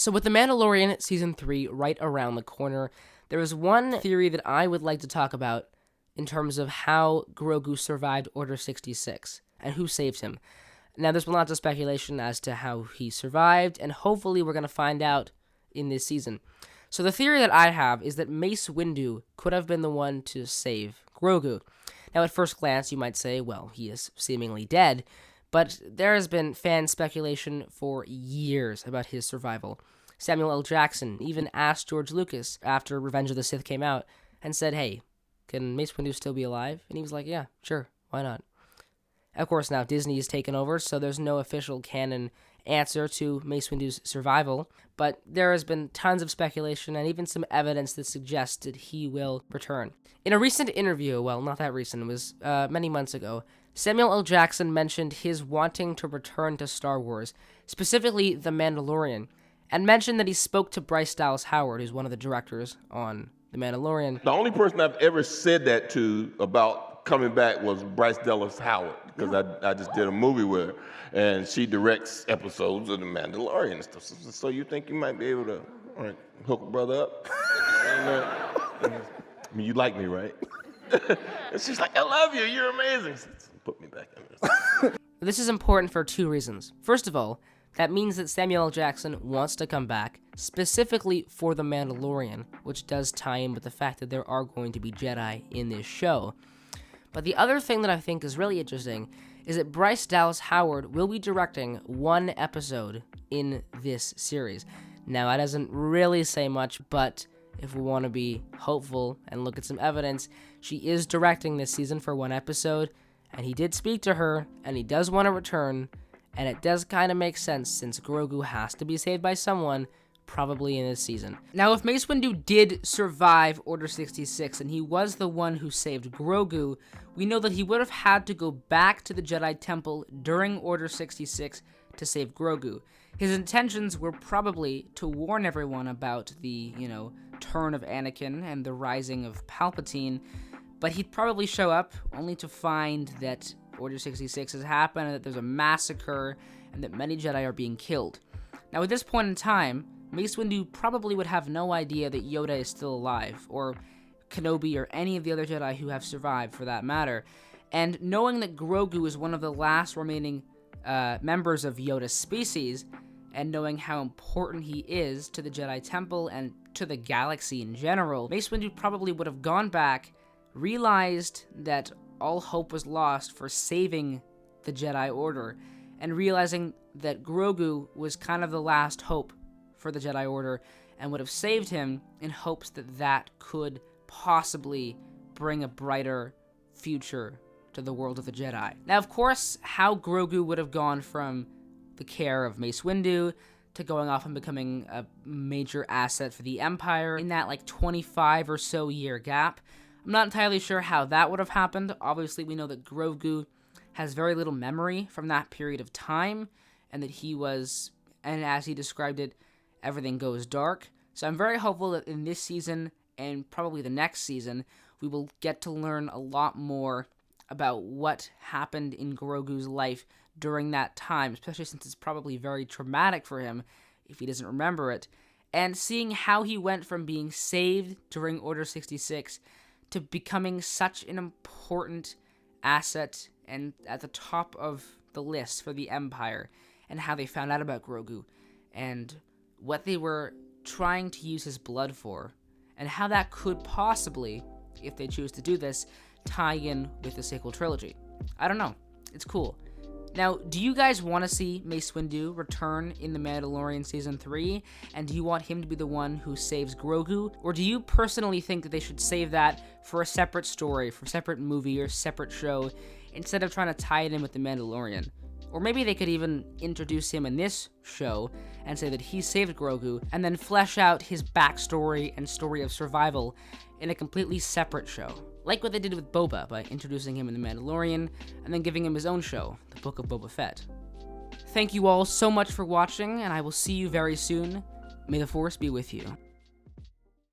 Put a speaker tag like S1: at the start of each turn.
S1: So with The Mandalorian Season 3 right around the corner, there is one theory that I would like to talk about in terms of how Grogu survived Order 66 and who saved him. Now, there's been lots of speculation as to how he survived, and hopefully we're going to find out in this season. So the theory that I have is that Mace Windu could have been the one to save Grogu. Now, at first glance, you might say, well, he is seemingly dead, but there has been fan speculation for years about his survival. Samuel L. Jackson even asked George Lucas after Revenge of the Sith came out and said, hey, can Mace Windu still be alive? And he was like, yeah, sure, why not? Of course, now Disney's taken over, so there's no official canon answer to Mace Windu's survival, but there has been tons of speculation and even some evidence that suggests that he will return. In a recent interview, well, not that recent, it was many months ago, Samuel L. Jackson mentioned his wanting to return to Star Wars, specifically The Mandalorian, and mentioned that he spoke to Bryce Dallas Howard, who's one of the directors on The Mandalorian.
S2: The only person I've ever said that to about coming back was Bryce Dallas Howard, because I just did a movie with her, and she directs episodes of The Mandalorian and stuff. So you think you might be able to hook a brother up? I mean, you like me, right? And she's like, I love you, you're amazing. Put me back in this.
S1: This is important for two reasons. First of all, that means that Samuel L. Jackson wants to come back, specifically for The Mandalorian, which does tie in with the fact that there are going to be Jedi in this show. But the other thing that I think is really interesting is that Bryce Dallas Howard will be directing one episode in this series. Now, that doesn't really say much, but if we want to be hopeful and look at some evidence, she is directing this season for one episode, and he did speak to her, and he does want to return, and it does kind of make sense since Grogu has to be saved by someone, probably in this season. Now, if Mace Windu did survive Order 66 and he was the one who saved Grogu, we know that he would have had to go back to the Jedi Temple during Order 66 to save Grogu. His intentions were probably to warn everyone about the, turn of Anakin and the rising of Palpatine, but he'd probably show up only to find that Order 66 has happened, and that there's a massacre, and that many Jedi are being killed. Now, at this point in time, Mace Windu probably would have no idea that Yoda is still alive, or Kenobi, or any of the other Jedi who have survived, for that matter. And knowing that Grogu is one of the last remaining members of Yoda's species, and knowing how important he is to the Jedi Temple and to the galaxy in general, Mace Windu probably would have gone back, realized that all hope was lost for saving the Jedi Order, and realizing that Grogu was kind of the last hope for the Jedi Order, and would have saved him in hopes that that could possibly bring a brighter future to the world of the Jedi. Now, of course, how Grogu would have gone from the care of Mace Windu to going off and becoming a major asset for the Empire in that 25 or so year gap, I'm not entirely sure how that would have happened. Obviously, we know that Grogu has very little memory from that period of time, and that he was, and as he described it, everything goes dark. So I'm very hopeful that in this season, and probably the next season, we will get to learn a lot more about what happened in Grogu's life during that time, especially since it's probably very traumatic for him if he doesn't remember it, and seeing how he went from being saved during Order 66 to becoming such an important asset and at the top of the list for the Empire, and how they found out about Grogu, and what they were trying to use his blood for, and how that could possibly, if they choose to do this, tie in with the sequel trilogy. I don't know. It's cool. Now, do you guys want to see Mace Windu return in The Mandalorian Season 3? And do you want him to be the one who saves Grogu? Or do you personally think that they should save that for a separate story, for a separate movie or separate show, instead of trying to tie it in with The Mandalorian? Or maybe they could even introduce him in this show and say that he saved Grogu, and then flesh out his backstory and story of survival in a completely separate show. Like what they did with Boba by introducing him in The Mandalorian and then giving him his own show, The Book of Boba Fett. Thank you all so much for watching, and I will see you very soon. May the Force be with you.